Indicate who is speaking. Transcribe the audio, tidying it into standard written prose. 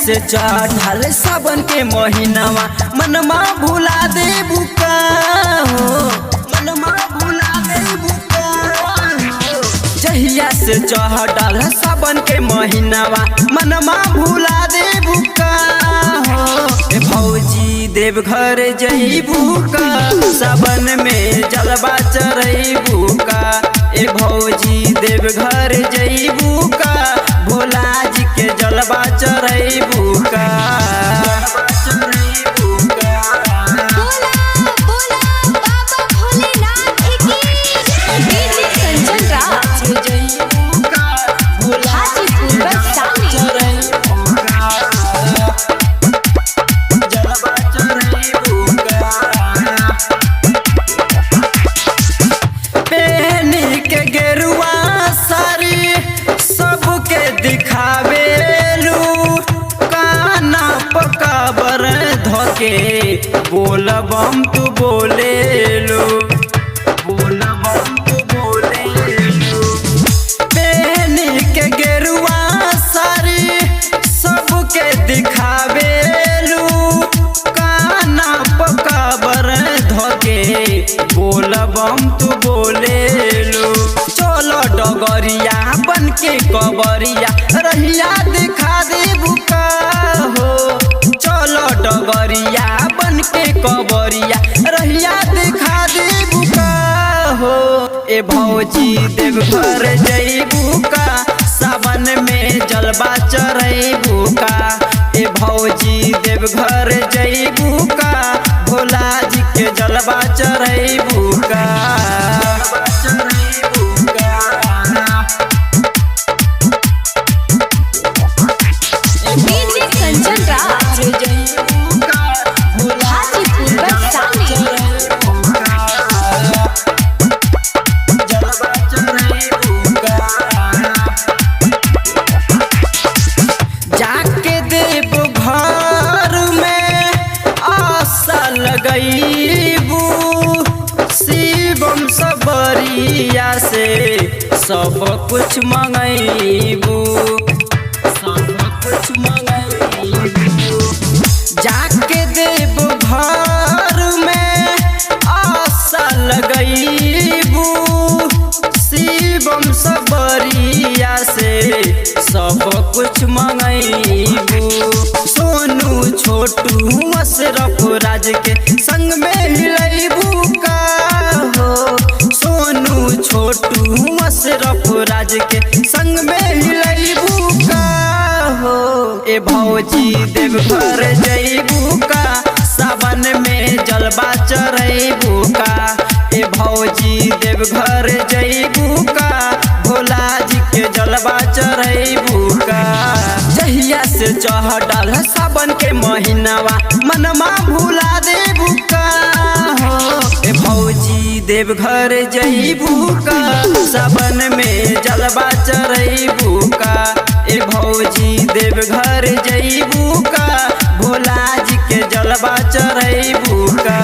Speaker 1: से चढ़ल सावन के महीनावा मनमा भुला दे बुका हो, मनमा भुला दे बुका हो। जहिया से चढ़ल सावन के महीनावा मनमा भुला दे बुका हो। भौजी देवघर जइबू का सावन में जलवा चढ़ैबू का। ए भौजी देवघर जइबू का भोला जी के जलवा चढ़ैबू का। बोल बम तू बोले लो, बोल बम तू बोले लो। पहनी के गेरुआ सारी सबके दिखावे लो, काना पकाबर धोके बोल बम तू बोले लो। चलो डगरिया बन के कबरिया रहिया दिखा दे बुका हो। चलो डगरिया बन के कबरिया रहिया दिखा दे बुका हो। ए भौजी देवघर जइबू का सावन में जलवा चढ़ैबू का। ए भौजी देवघर जइबू का भोला जी के जलवा चढ़ैबू का। शिवम सबरिया से सब कुछ मंगैबू, सब कुछ मंगैबू। जाके देव घर में आशा लगैबू। शिवम सबरिया से सब कुछ मंगैबू। सोनू छोटू अशरफ राज के संग में हिलैबू का हो। सोनू छोटू अशरफ राज के संग में हिलैबू का हो। ए भौजी देवघर जइबू का सावन में जलवा चढ़ैबू का। ए भौजी देवघर जइबू का भोला जी के जलवा चढ़ैबू का। जहिया से चढ़ल सावन के महीनावा मनमा भुला दे बुका हो। ए भौजी देवघर जइबू का सावन में जलवा चढ़ैबू का। ए भौजी देवघर जइबू का भोला जी के जलवा चढ़ैबू का।